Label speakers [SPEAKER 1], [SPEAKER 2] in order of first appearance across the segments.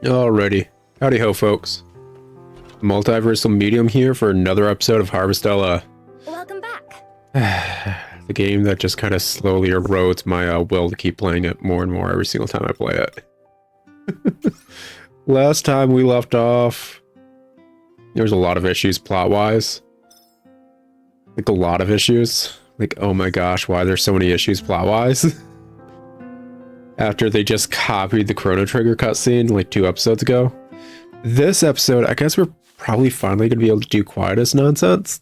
[SPEAKER 1] Alrighty. Howdy ho, folks. Multiversal Medium here for another episode of Harvestella.
[SPEAKER 2] Welcome back.
[SPEAKER 1] The game that just kind of slowly erodes my will to keep playing it more and more every single time I play it. Last time we left off, there was a lot of issues plot-wise. Like, a lot of issues. Like, oh my gosh, why there's so many issues plot-wise? After they just copied the Chrono Trigger cutscene like 2 episodes ago. This episode, I guess we're probably finally going to be able to do Quietus nonsense.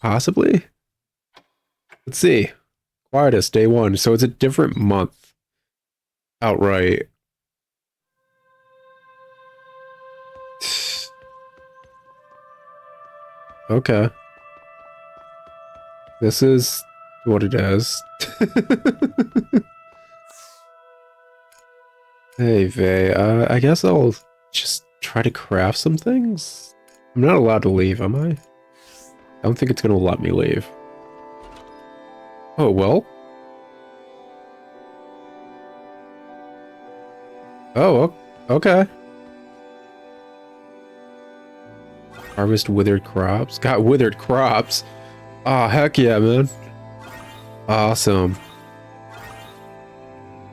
[SPEAKER 1] Possibly. Let's see. Quietus, day 1. So it's a different month. Outright. Okay. This is what it is. Hey, Vey. I guess I'll just try to craft some things. I'm not allowed to leave, am I? I don't think it's going to let me leave. Oh, well. Oh, okay. Harvest withered crops. Got withered crops. Oh, heck yeah, man. Awesome.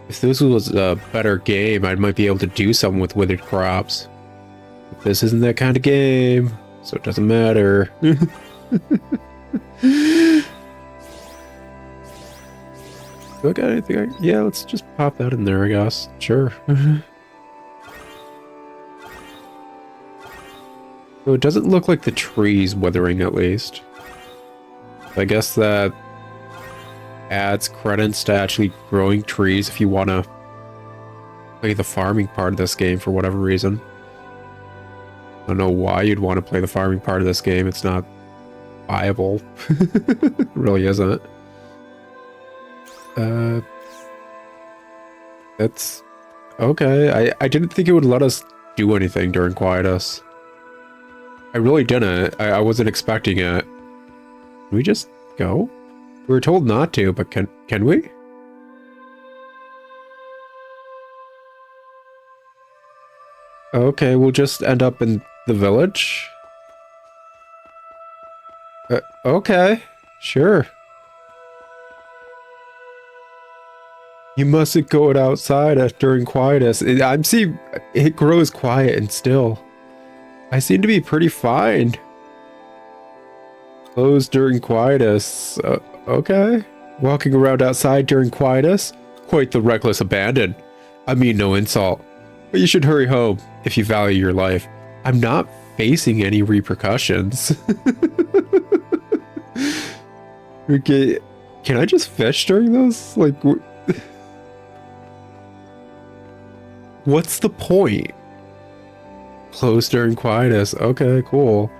[SPEAKER 1] If this was a better game, I might be able to do something with withered crops. But this isn't that kind of game, so it doesn't matter. Do I got anything? Yeah, let's just pop that in there, I guess. Sure. So it doesn't look like the tree's withering, at least. I guess that adds credits to actually growing trees if you want to play the farming part of this game for whatever reason. I don't know why you'd want to play the farming part of this game. It's not viable. It really isn't. That's okay. I didn't think it would let us do anything during Quietus. I really didn't. I wasn't expecting it. Can we just go? We were told not to, but can we? Okay, we'll just end up in the village. Okay, sure. You mustn't go outside during Quietus. I'm seeing it grows quiet and still. I seem to be pretty fine. Closed during Quietus. Okay. Walking around outside during Quietus? Quite the reckless abandon. I mean no insult. But you should hurry home if you value your life. I'm not facing any repercussions. Okay. Can I just fish during those? Like, what's the point? Closed during Quietus. Okay, cool.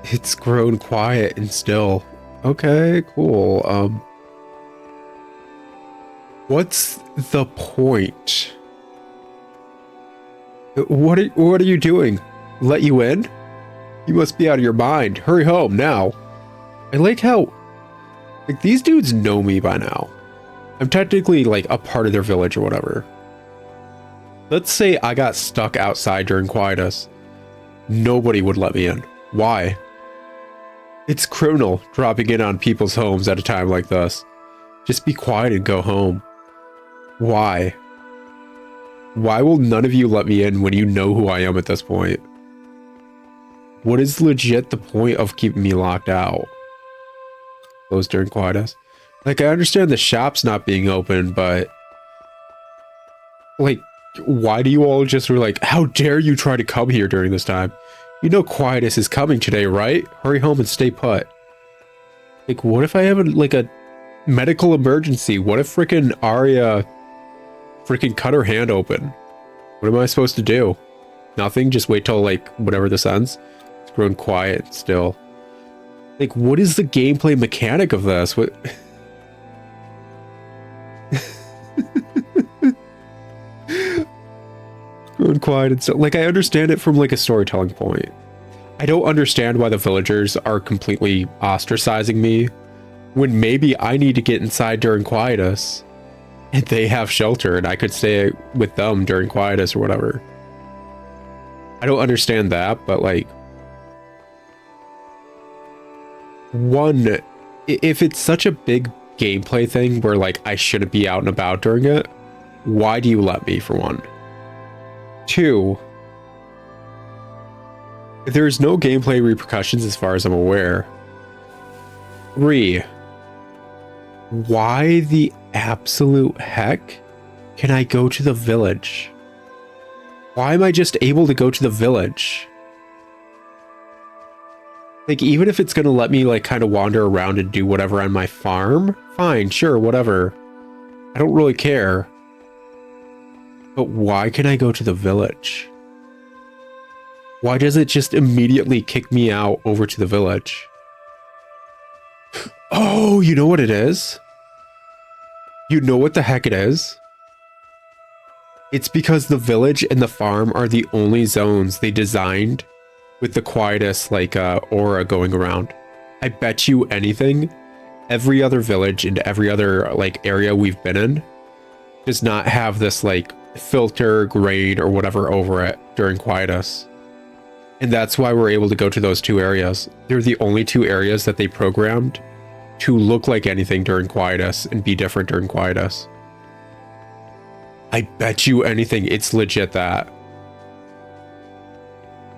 [SPEAKER 1] It's grown quiet and still. Okay, cool. What's the point? What are you doing? Let you in? You must be out of your mind. Hurry home now. I like how, like, these dudes know me by now. I'm technically like a part of their village or whatever. Let's say I got stuck outside during Quietus. Nobody would let me in. Why? It's criminal dropping in on people's homes at a time like this. Just be quiet and go home. Why? Why will none of you let me in when you know who I am at this point? What is legit the point of keeping me locked out? Closed during Quietus. Like, I understand the shop's not being open, but like, why do you all just were like, how dare you try to come here during this time? You know Quietus is coming today, right? Hurry home and stay put. Like, what if I have a medical emergency? What if frickin' Arya frickin' cut her hand open? What am I supposed to do? Nothing? Just wait till, like, whatever this ends? It's grown quiet still. Like, what is the gameplay mechanic of this? What? Grown quiet and still. Like, I understand it from, like, a storytelling point. I don't understand why the villagers are completely ostracizing me when maybe I need to get inside during Quietus. And they have shelter, and I could stay with them during Quietus or whatever. I don't understand that, but like... One, if it's such a big gameplay thing where like I shouldn't be out and about during it, why do you let me, for one? Two, there's no gameplay repercussions as far as I'm aware. Three, why the absolute heck can I go to the village? Why am I just able to go to the village? Like, even if it's gonna let me like kind of wander around and do whatever on my farm, fine, sure, whatever. I don't really care. But why can I go to the village? Why does it just immediately kick me out over to the village? Oh, you know what it is? You know what the heck it is? It's because the village and the farm are the only zones they designed with the Quietus, like, aura going around. I bet you anything, every other village and every other, like, area we've been in does not have this, like, filter, grade, or whatever over it during Quietus. And that's why we're able to go to those two areas. They're the only two areas that they programmed to look like anything during Quietus and be different during Quietus. I bet you anything it's legit that.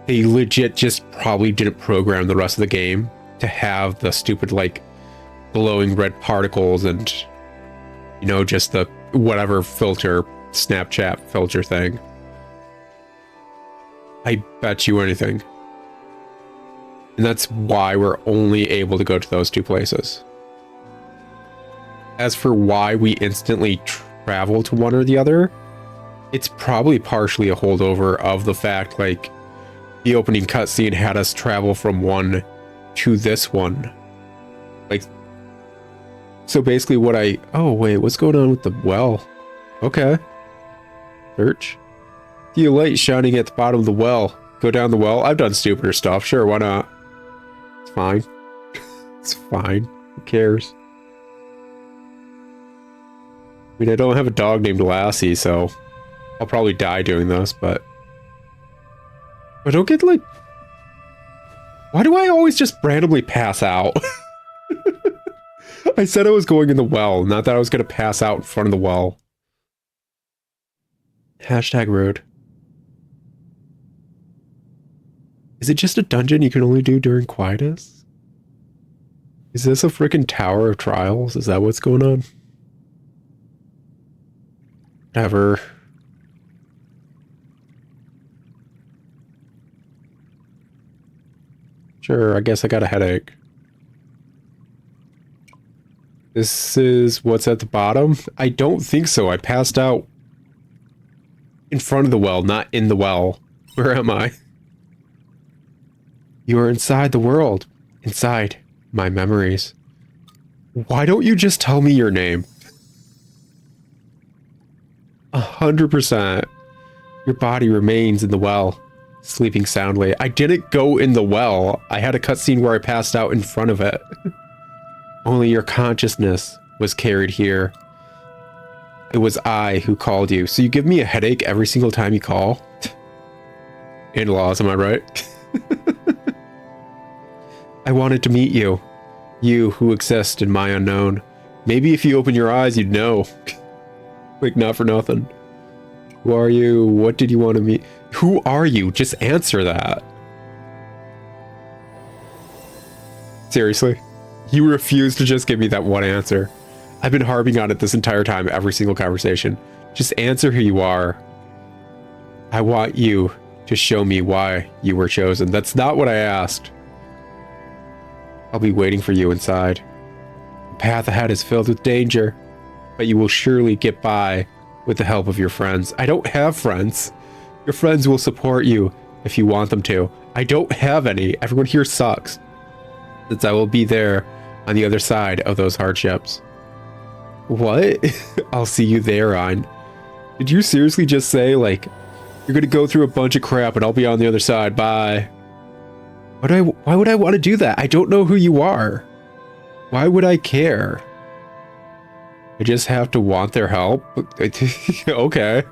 [SPEAKER 1] They legit just probably didn't program the rest of the game to have the stupid, like, glowing red particles and, you know, just the whatever filter, Snapchat filter thing. I bet you anything. And that's why we're only able to go to those two places. As for why we instantly travel to one or the other, it's probably partially a holdover of the fact, like, the opening cutscene had us travel from one to this one. Like, so basically what oh wait, what's going on with the well? Okay. Search. See a light shining at the bottom of the well. Go down the well. I've done stupider stuff. Sure, why not? It's fine. It's fine. Who cares? I mean, I don't have a dog named Lassie, so I'll probably die doing this, but I don't get, like... Why do I always just randomly pass out? I said I was going in the well, not that I was going to pass out in front of the well. Hashtag rude. Is it just a dungeon you can only do during Quietus? Is this a freaking Tower of Trials? Is that what's going on? Whatever. Sure, I guess I got a headache. This is what's at the bottom? I don't think so. I passed out in front of the well, not in the well. Where am I? You are inside the world. Inside my memories. Why don't you just tell me your name? 100%. Your body remains in the well, sleeping soundly. I didn't go in the well. I had a cutscene where I passed out in front of it. Only your consciousness was carried here. It was I who called you. So you give me a headache every single time you call? In-laws, am I right? I wanted to meet you. You who exist in my unknown. Maybe if you open your eyes, you'd know. Like, not for nothing. Who are you? What did you want to meet? Who are you? Just answer that. Seriously? You refuse to just give me that one answer. I've been harping on it this entire time, every single conversation. Just answer who you are. I want you to show me why you were chosen. That's not what I asked. I'll be waiting for you inside. The path ahead is filled with danger, but you will surely get by with the help of your friends. I don't have friends. Your friends will support you if you want them to. I don't have any. Everyone here sucks. Since I will be there on the other side of those hardships. What? I'll see you there, Ryan. Did you seriously just say, like, you're gonna go through a bunch of crap and I'll be on the other side, bye? Why would I want to do that? I don't know who you are. Why would I care? I just have to want their help? Okay.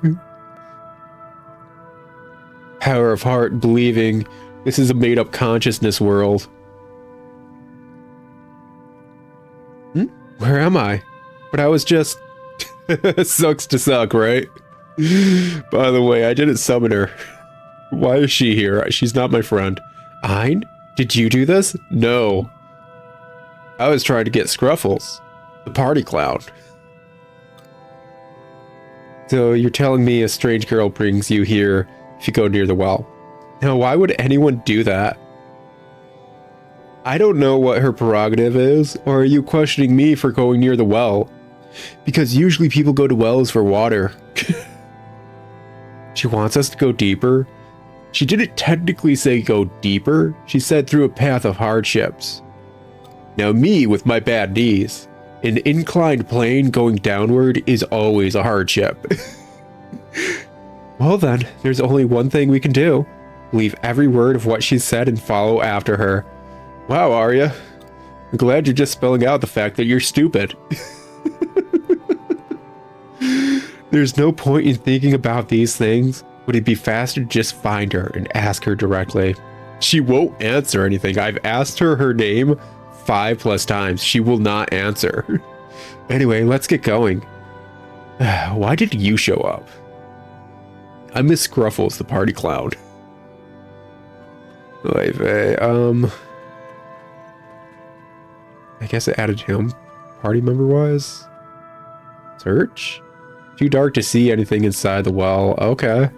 [SPEAKER 1] Power of heart, believing. This is a made-up consciousness world. Where am I? But I was just... Sucks to suck, right? By the way, I didn't summon her. Why is she here? She's not my friend. Ein? Did you do this? No. I was trying to get Scruffles, the party clown. So you're telling me a strange girl brings you here if you go near the well. Now, why would anyone do that? I don't know what her prerogative is, or are you questioning me for going near the well? Because usually people go to wells for water. She wants us to go deeper? She didn't technically say go deeper. She said through a path of hardships. Now me, with my bad knees, an inclined plane going downward is always a hardship. Well then, there's only one thing we can do. Believe every word of what she said and follow after her. Wow, Arya. I'm glad you're just spelling out the fact that you're stupid. There's no point in thinking about these things. Would it be faster to just find her and ask her directly? She won't answer anything. I've asked her name 5+ times. She will not answer. Anyway, let's get going. Why did you show up? I miss Scruffles, the party clown. I guess it added him party member wise. Search? Too dark to see anything inside the well. Okay.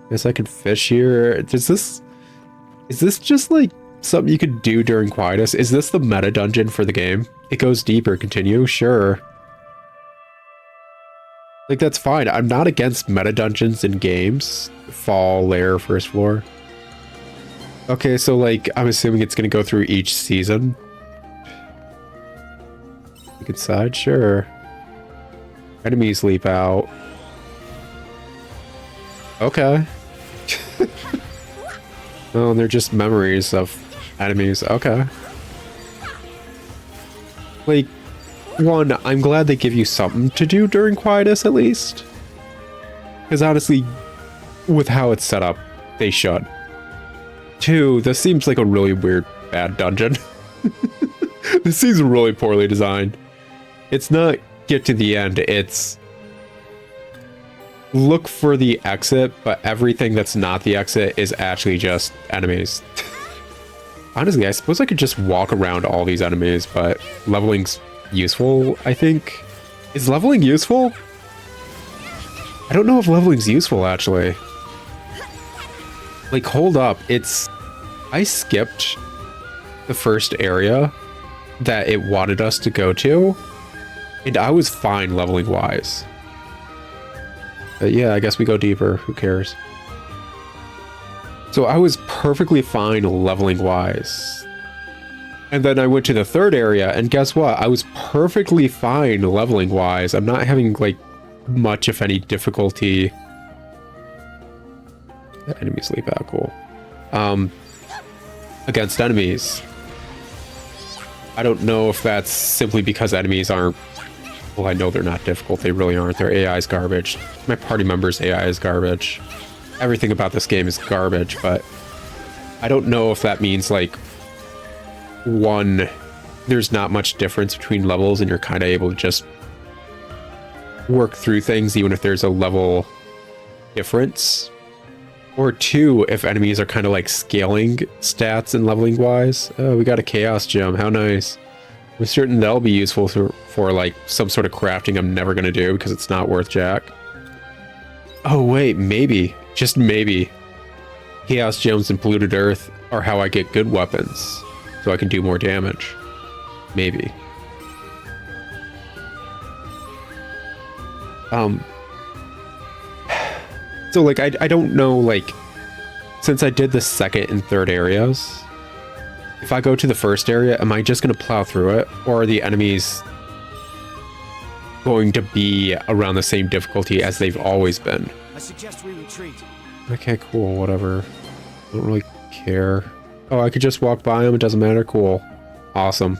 [SPEAKER 1] Guess I can fish here. Is this just like something you could do during Quietus? Is this the meta dungeon for the game? It goes deeper. Continue? Sure. Like, that's fine. I'm not against meta dungeons in games. Fall, lair, first floor. Okay, so like, I'm assuming it's gonna go through each season. Look inside? Sure. Enemies leap out. Okay. Oh, and they're just memories of enemies. Okay. Like, one, I'm glad they give you something to do during Quietus, at least. Because honestly, with how it's set up, they should. Two, this seems like a really weird, bad dungeon. This seems really poorly designed. It's not get to the end, it's look for the exit, but everything that's not the exit is actually just enemies. Honestly, I suppose I could just walk around all these enemies, but leveling's useful, I think. Is leveling useful? I don't know if leveling's useful, actually. Like, hold up, I skipped the first area that it wanted us to go to, and I was fine leveling wise. But yeah, I guess we go deeper. Who cares? So I was perfectly fine leveling wise. And then I went to the third area, and guess what? I was perfectly fine leveling wise. I'm not having, like, much, if any, difficulty. The enemies leap out. Cool. Against enemies. I don't know if that's simply because enemies aren't... Well, I know they're not difficult. They really aren't. Their AI is garbage. My party member's AI is garbage. Everything about this game is garbage, but I don't know if that means, like, one, there's not much difference between levels and you're kind of able to just work through things even if there's a level difference. Or two, if enemies are kind of like scaling stats and leveling wise. Oh, we got a chaos gem. How nice. I'm certain that'll be useful for like some sort of crafting I'm never going to do because it's not worth jack. Oh wait, maybe, just maybe, chaos gems and polluted earth are how I get good weapons, so I can do more damage. Maybe. So like I don't know, like, since I did the second and third areas, if I go to the first area, am I just going to plow through it? Or are the enemies going to be around the same difficulty as they've always been?
[SPEAKER 2] I suggest we retreat.
[SPEAKER 1] Okay, cool, whatever. I don't really care. Oh, I could just walk by them, it doesn't matter. Cool. Awesome.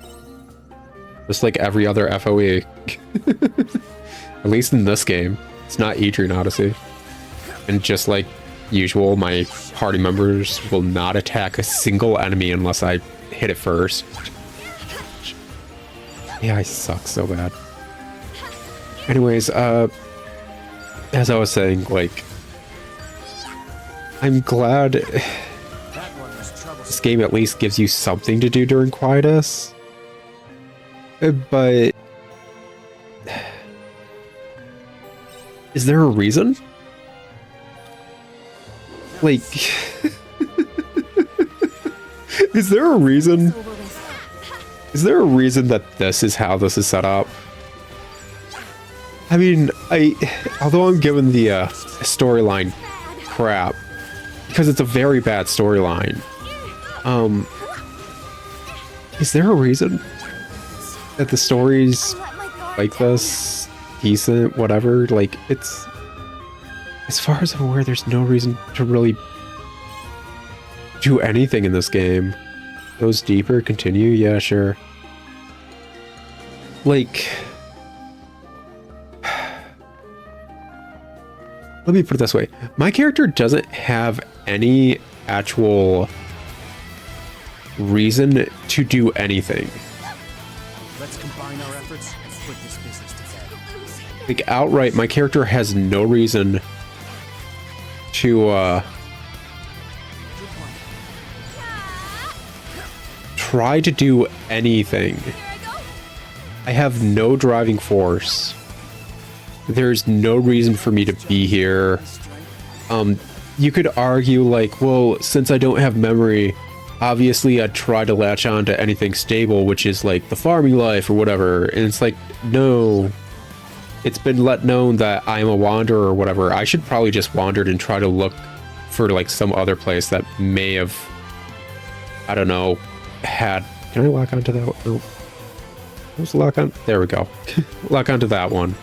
[SPEAKER 1] Just like every other FOE. At least in this game. It's not Adrian Odyssey. And just like usual, my party members will not attack a single enemy unless I hit it first. Yeah, I suck so bad. Anyways, as I was saying, like, I'm glad this game at least gives you something to do during Quietus. But is there a reason? Like, is there a reason? Is there a reason that this is how this is set up? I mean, although I'm given the storyline crap, because it's a very bad storyline, is there a reason that the story's like this, decent, whatever? Like, it's, as far as I'm aware, there's no reason to really do anything in this game. Goes deeper, continue, yeah, sure. Like, let me put it this way. My character doesn't have any actual reason to do anything.
[SPEAKER 2] Let's combine our efforts and put this business to bed.
[SPEAKER 1] Like, outright, my character has no reason to try to do anything. I have no driving force. There's no reason for me to be here. You could argue like, well, since I don't have memory, obviously I'd try to latch on to anything stable, which is like the farming life or whatever. And it's like, no, it's been let known that I'm a wanderer or whatever. I should probably just wandered and try to look for like some other place that may have, I don't know, had, can I lock onto that one? No. What's the lock on? There we go. Lock onto that one.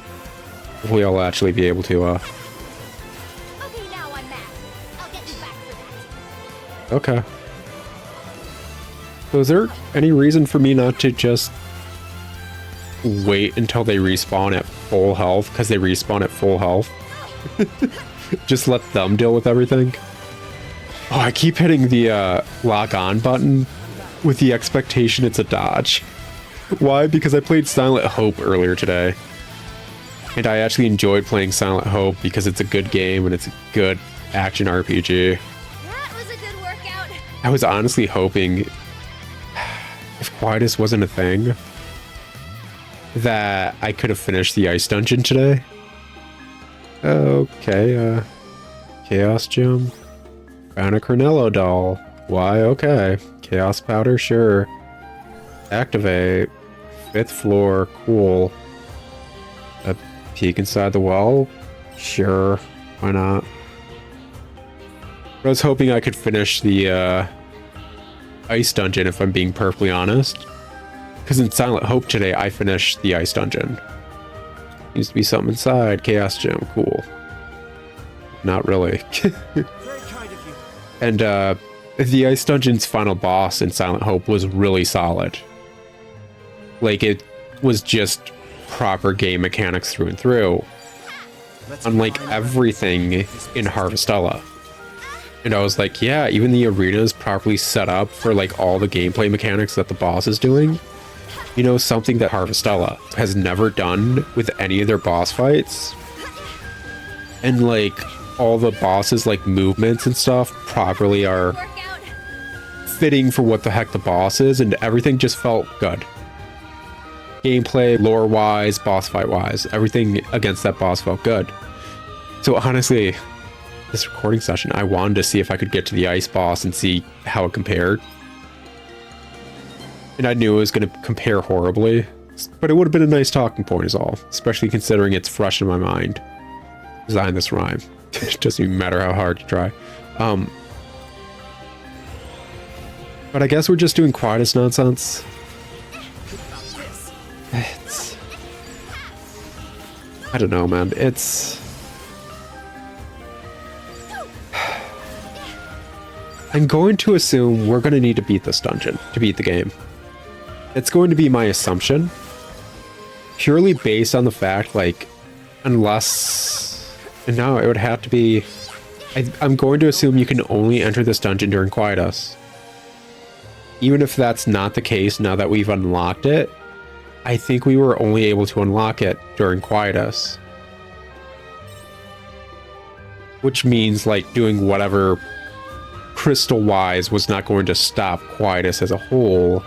[SPEAKER 1] Hopefully I'll actually be able to,
[SPEAKER 3] Okay, now I'm back. I'll get you back for that.
[SPEAKER 1] Okay. So is there any reason for me not to just wait until they respawn at full health? Because they respawn at full health. Just let them deal with everything. Oh, I keep hitting the lock on button with the expectation it's a dodge. Why? Because I played Silent Hope earlier today. And I actually enjoyed playing Silent Hope because it's a good game and it's a good action RPG.
[SPEAKER 3] That was a good workout.
[SPEAKER 1] I was honestly hoping, if Quietus wasn't a thing, that I could have finished the ice dungeon today. Okay, Chaos Gem. Found a Cornello doll. Why, okay. Chaos Powder, sure. Activate. 5th floor, cool. A peek inside the well? Sure, why not? I was hoping I could finish the ice dungeon, if I'm being perfectly honest. Because in Silent Hope today, I finished the ice dungeon. Needs to be something inside. Chaos Gem, cool. Not really.
[SPEAKER 2] Very kind of you.
[SPEAKER 1] And the ice dungeon's final boss in Silent Hope was really solid. Like, it was just proper game mechanics through and through. Unlike everything in Harvestella. And I was like, yeah, even the arena is properly set up for like all the gameplay mechanics that the boss is doing. You know, something that Harvestella has never done with any of their boss fights. And like all the bosses like movements and stuff properly are
[SPEAKER 3] Workout.
[SPEAKER 1] fitting for what the heck the boss is, and everything just felt good. Gameplay, lore-wise, boss fight-wise, everything against that boss felt good. So honestly, this recording session, I wanted to see if I could get to the ice boss and see how it compared. And I knew it was going to compare horribly, but it would have been a nice talking point is all, especially considering it's fresh in my mind. Design this rhyme. It doesn't even matter how hard you try. But I guess we're just doing Quietus nonsense. It's, I don't know, man. It's, I'm going to assume we're going to need to beat this dungeon to beat the game. It's going to be my assumption. purely based on the fact, like, unless... No, it would have to be... I'm going to assume you can only enter this dungeon during Quietus. Even if that's not the case, now that we've unlocked it, I think we were only able to unlock it during Quietus. Which means, like, doing whatever crystal-wise was not going to stop Quietus as a whole.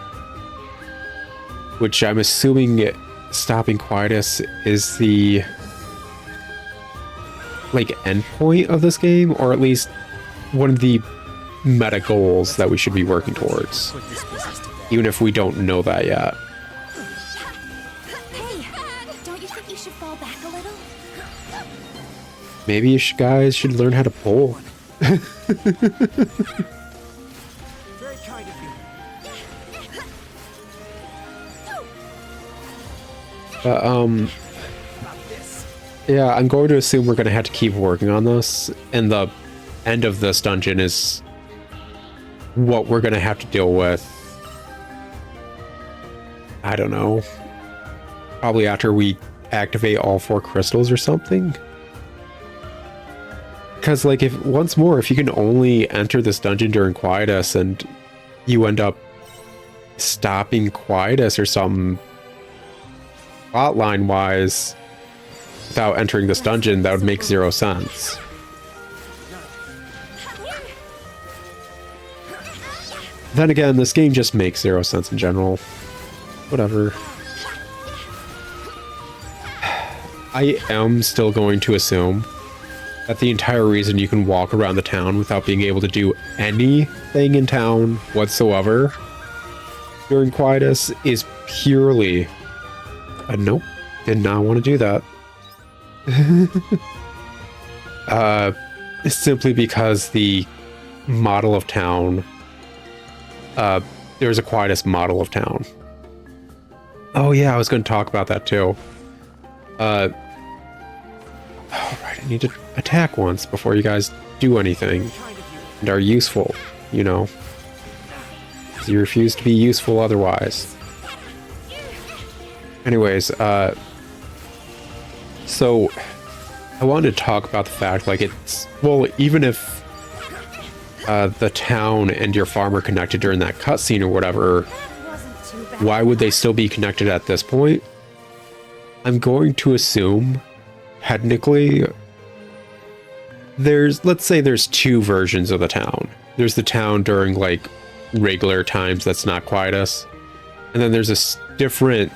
[SPEAKER 1] Which I'm assuming stopping Quietus is the, like, endpoint of this game, or at least one of the meta goals that we should be working towards.
[SPEAKER 2] Put this business to bed.
[SPEAKER 1] Even if we don't know that yet.
[SPEAKER 3] Hey, don't you think you should fall back a little?
[SPEAKER 1] Maybe you guys should learn how to pull.
[SPEAKER 2] Very kind of you.
[SPEAKER 1] But,
[SPEAKER 2] About this.
[SPEAKER 1] yeah, I'm going to assume we're going to have to keep working on this, and the end of this dungeon is what we're going to have to deal with. I don't know. Probably after we activate all 4 crystals or something. Because, like, if you can only enter this dungeon during Quietus and you end up stopping Quietus or something plotline wise without entering this dungeon, that would make 0 sense. Then again, this game just makes 0 sense in general. Whatever. I am still going to assume that the entire reason you can walk around the town without being able to do anything in town whatsoever during Quietus is purely... nope, did not want to do that. Simply because the model of town... there's a Quietus model of town. Oh yeah, I was going to talk about that too. Alright, I need to attack once before you guys do anything and are useful, you know. You refuse to be useful otherwise. Anyways, so I wanted to talk about the fact, like, it's, well, even if the town and your farm are connected during that cutscene or whatever,
[SPEAKER 3] Wasn't too bad.
[SPEAKER 1] why would they still be connected at this point? I'm going to assume, technically, let's say there's 2 versions of the town. There's the town during, like, regular times that's not Quietus, and then there's a different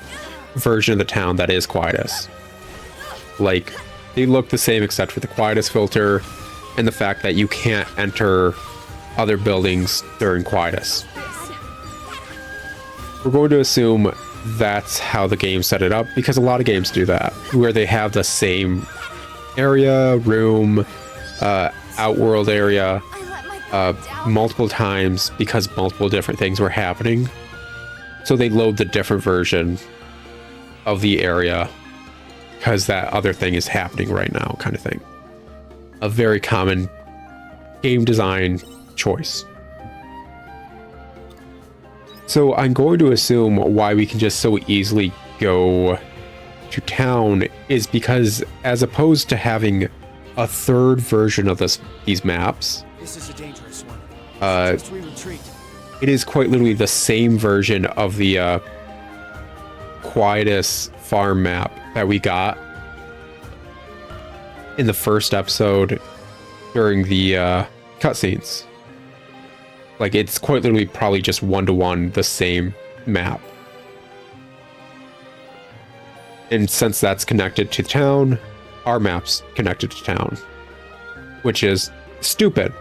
[SPEAKER 1] version of the town that is Quietus. Like, they look the same except for the Quietus filter and the fact that you can't enter other buildings during Quietus. We're going to assume that's how the game set it up, because a lot of games do that, where they have the same area, room, outworld area,
[SPEAKER 3] I let my guard down.
[SPEAKER 1] multiple times because multiple different things were happening. So they load the different version of the area because that other thing is happening right now, kind of thing. A very common game design choice. So I'm going to assume why we can just so easily go to town is because, as opposed to having a third version of these maps,
[SPEAKER 2] This is a dangerous one.
[SPEAKER 1] Uh,
[SPEAKER 2] Suggest we retreat.
[SPEAKER 1] it is quite literally the same version of the Quietus farm map that we got in the first episode during the cutscenes. Like, it's quite literally probably just 1-to-1 the same map. And since that's connected to town, our map's connected to town, which is stupid.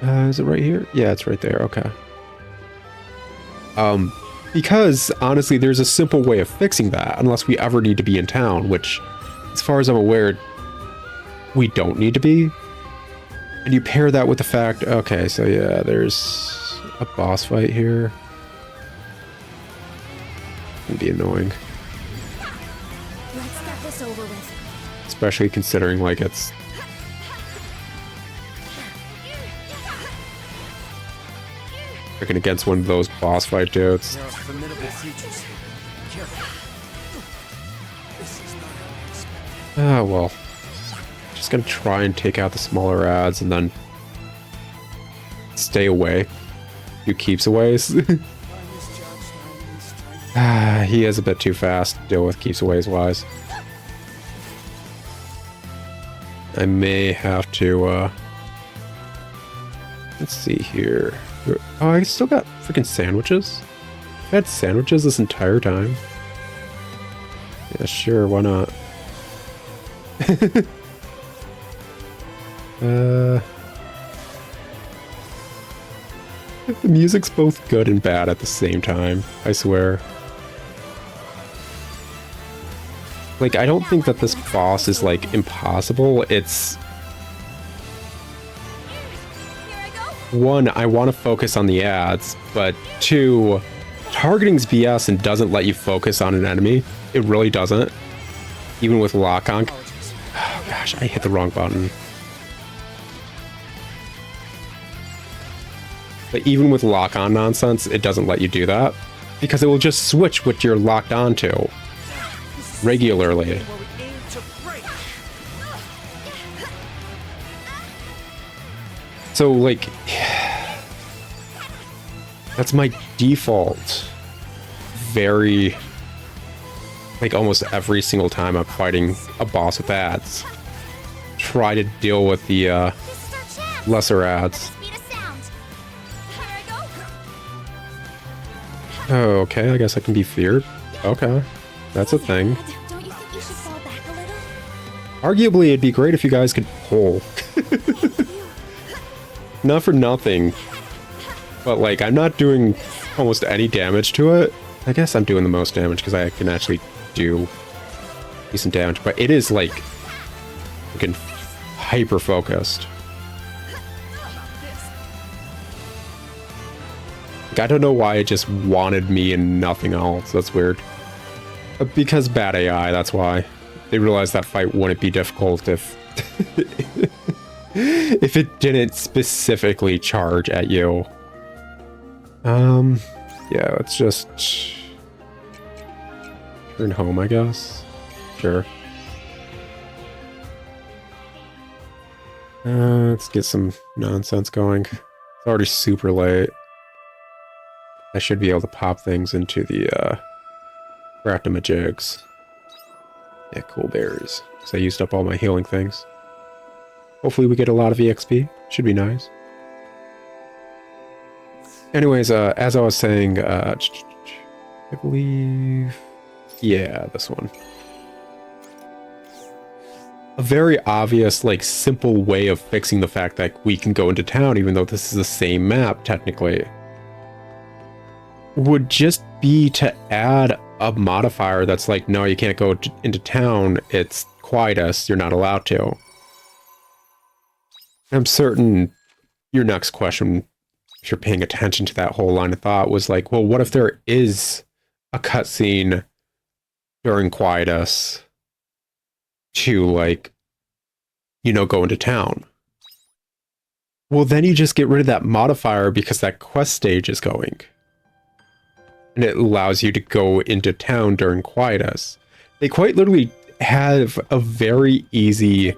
[SPEAKER 1] Is it right here? Yeah, it's right there. Okay. Because honestly, there's a simple way of fixing that, unless we ever need to be in town, which, as far as I'm aware, we don't need to be. And you pair that with the fact, okay, so yeah, there's a boss fight here. It'd be annoying,
[SPEAKER 3] Let's get this over with.
[SPEAKER 1] especially considering, like, it's freaking against one of those boss fight dudes.
[SPEAKER 2] There are formidable creatures here. Careful.
[SPEAKER 1] Ah, well. Just gonna try and take out the smaller ads and then stay away. Do keeps aways. Ah, he is a bit too fast to deal with keeps aways wise. I may have to, let's see here. Oh, I still got freaking sandwiches? I've had sandwiches this entire time? Yeah, sure, why not? The music's both good and bad at the same time, I swear. Like, I don't think that this boss is, like, impossible. It's... One, I want to focus on the ads, but two, targeting's BS and doesn't let you focus on an enemy. It really doesn't. Even with lock-on. Oh gosh, I hit the wrong button. But even with lock-on nonsense, it doesn't let you do that. Because it will just switch what you're locked onto. Regularly. So, like... That's my default. Very... Like, almost every single time I'm fighting a boss with ads. Try to deal with the, lesser ads. Oh, okay, I guess I can be feared. Okay, that's a thing.
[SPEAKER 3] Don't you think you should fall back a little?
[SPEAKER 1] Arguably, it'd be great if you guys could pull. Not for nothing. But, like, I'm not doing almost any damage to it. I guess I'm doing the most damage because I can actually do decent damage. But it is, like, freaking hyper-focused. Like, I don't know why it just wanted me and nothing else. That's weird. Because bad AI, that's why. They realized that fight wouldn't be difficult if... if it didn't specifically charge at you. Yeah, let's just... turn home, I guess. Sure. Let's get some nonsense going. It's already super late. I should be able to pop things into the, Raptomajigs. Yeah, cool berries. Because I used up all my healing things. Hopefully we get a lot of EXP. Should be nice. Anyways, as I was saying, I believe... Yeah, this one. A very obvious, like, simple way of fixing the fact that we can go into town, even though this is the same map, technically, would just be to add a modifier that's like, no, you can't go into town, it's Quietus, you're not allowed to. I'm certain your next question, if you're paying attention to that whole line of thought, was like, well, what if there is a cutscene during Quietus to, like, you know, go into town? Well, then you just get rid of that modifier because that quest stage is going. And it allows you to go into town during Quietus. They quite literally have a very easy,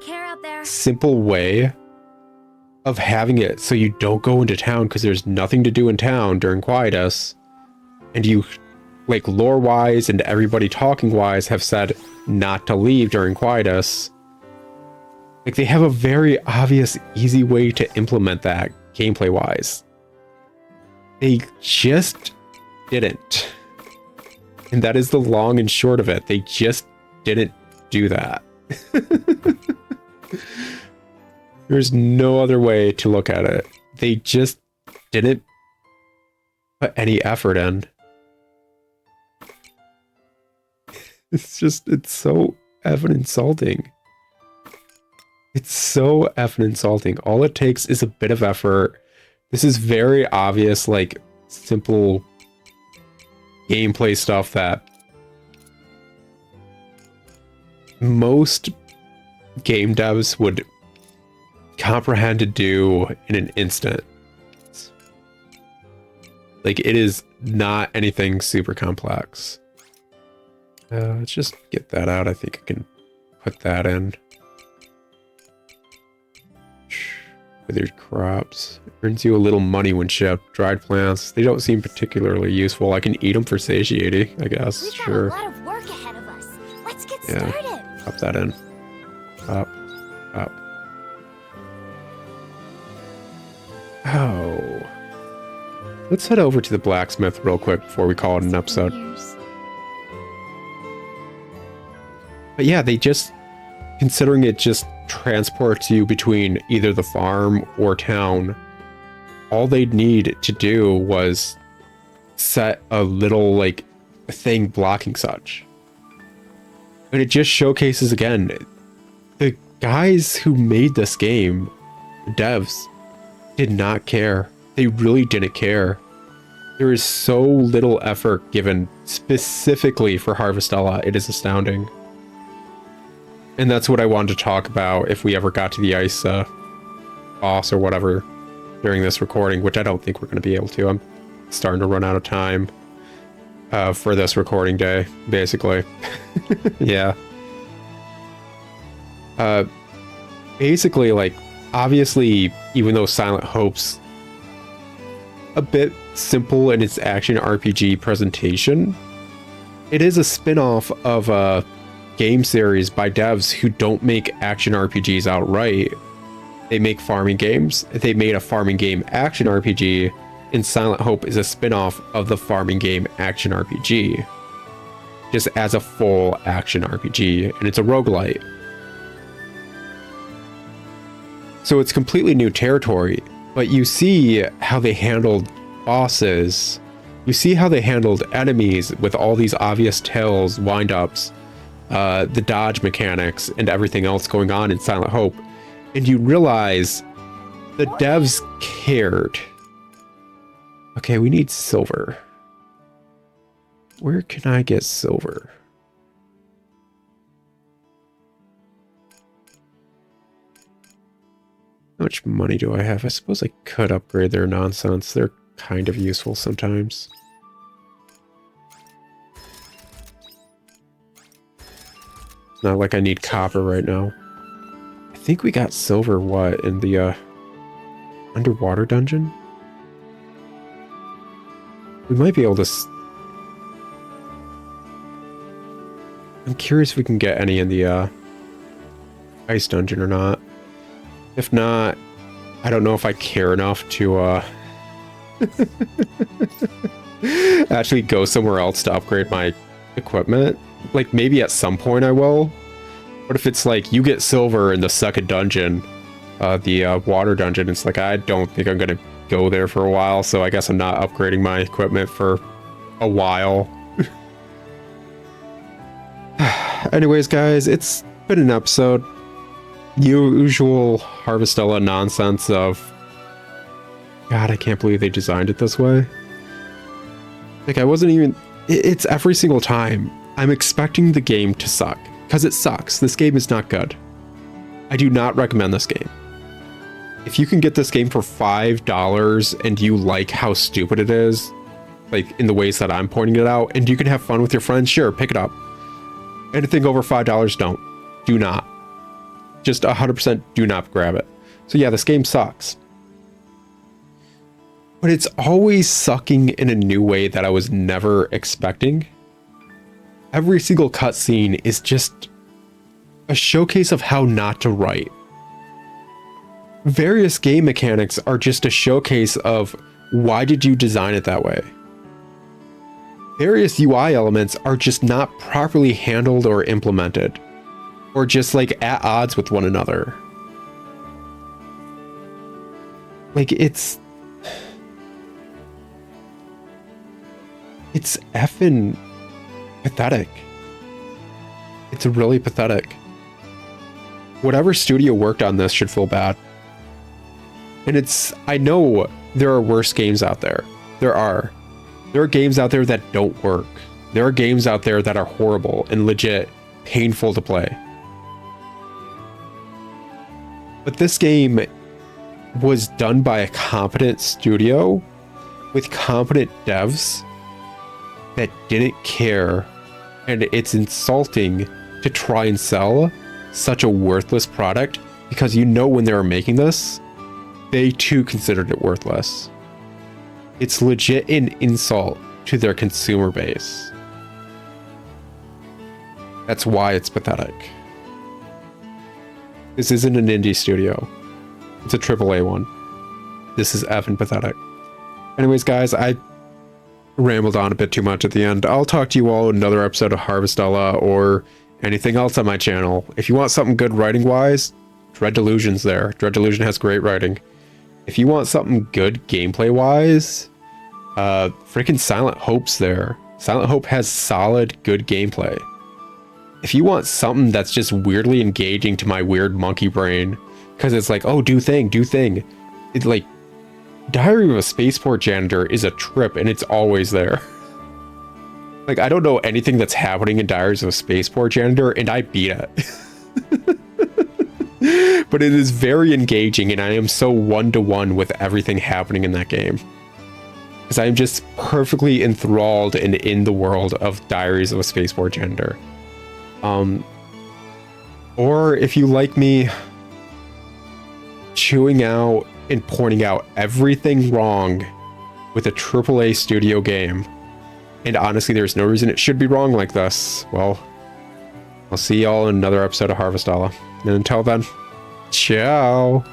[SPEAKER 1] simple way of having it so you don't go into town because there's nothing to do in town during Quietus. And you, like, lore-wise and everybody talking-wise have said not to leave during Quietus. Like, they have a very obvious, easy way to implement that gameplay-wise. They just didn't. And that is the long and short of it. They just didn't do that. There's no other way to look at it. They just didn't put any effort in. It's just, it's so effing insulting. It's so effing insulting. All it takes is a bit of effort. This is very obvious, like, simple gameplay stuff that most game devs would comprehend to do in an instant. Like, it is not anything super complex. Let's just get that out. I think I can put that in. Withered crops. Earns you a little money when you have dried plants. They don't seem particularly useful. I can eat them for satiety, I guess.
[SPEAKER 3] We've
[SPEAKER 1] Sure.
[SPEAKER 3] got a lot of work ahead of us. Let's get
[SPEAKER 1] Yeah.
[SPEAKER 3] started.
[SPEAKER 1] Pop that in. Up. Up. Oh. Let's head over to the blacksmith real quick before we call it an episode. But yeah, they just, considering it just transports you between either the farm or town, all they'd need to do was set a little like thing blocking such. And it just showcases again, the guys who made this game, devs, did not care. They really didn't care. There is so little effort given specifically for Harvestella. It is astounding. And that's what I wanted to talk about if we ever got to the ice boss or whatever during this recording, which I don't think we're going to be able to. I'm starting to run out of time for this recording day, basically. Yeah. Basically, like, obviously, even though Silent Hope's a bit simple in its action RPG presentation, it is a spin-off of a game series by devs who don't make action RPGs outright. They make farming games. They made a farming game action RPG, and Silent Hope is a spin-off of the farming game action RPG, just as a full action RPG, and it's a roguelite. So it's completely new territory, but you see how they handled bosses. You see how they handled enemies with all these obvious tails, wind-ups, the dodge mechanics, and everything else going on in Silent Hope. And you realize the devs cared. Okay, we need silver. Where can I get silver? How much money do I have? I suppose I could upgrade their nonsense. They're kind of useful sometimes. Not like I need copper right now. I think we got silver, what, in the underwater dungeon? We might be able to... I'm curious if we can get any in the ice dungeon or not. If not, I don't know if I care enough to actually go somewhere else to upgrade my equipment. Like, maybe at some point I will. But if it's like, you get silver in the second dungeon, the water dungeon, it's like, I don't think I'm gonna go there for a while, so I guess I'm not upgrading my equipment for a while. Anyways, guys, it's been an episode. Usual Harvestella nonsense of, God, I can't believe they designed it this way. Like, I wasn't even... It's every single time. I'm expecting the game to suck. Because it sucks. This game is not good. I do not recommend this game. If you can get this game for $5 and you like how stupid it is, like in the ways that I'm pointing it out, and you can have fun with your friends, sure, pick it up. Anything over $5, don't. Do not. Just 100% do not grab it. So yeah, this game sucks. But it's always sucking in a new way that I was never expecting. Every single cutscene is just a showcase of how not to write. Various game mechanics are just a showcase of why did you design it that way. Various UI elements are just not properly handled or implemented, or just like at odds with one another. Like, it's effing pathetic. It's really pathetic. Whatever studio worked on this should feel bad. And I know there are worse games out there. There are games out there that don't work. There are games out there that are horrible and legit painful to play. But this game was done by a competent studio with competent devs that didn't care And it's insulting to try and sell such a worthless product because you know when they were making this, they too considered it worthless. It's legit an insult to their consumer base. That's why it's pathetic. This isn't an indie studio. It's a AAA one. This is effing pathetic. Anyways, guys, I rambled on a bit too much at the end. I'll talk to you all in another episode of Harvestella or anything else on my channel. If you want something good writing-wise, Dread Delusion's there. Dread Delusion has great writing. If you want something good gameplay-wise, freaking Silent Hope's there. Silent Hope has solid, good gameplay. If you want something that's just weirdly engaging to my weird monkey brain, because it's like, oh, do thing. It's like, Diary of a Spaceport Janitor is a trip, and it's always there. Like, I don't know anything that's happening in Diaries of a Spaceport Janitor, and I beat it. But it is very engaging, and I am so one-to-one with everything happening in that game. Because I am just perfectly enthralled and in the world of Diaries of a Spaceport Janitor. Or if you like me chewing out and pointing out everything wrong with a AAA studio game, and honestly there's no reason it should be wrong like this, well, I'll see y'all in another episode of Harvestella. And until then, ciao!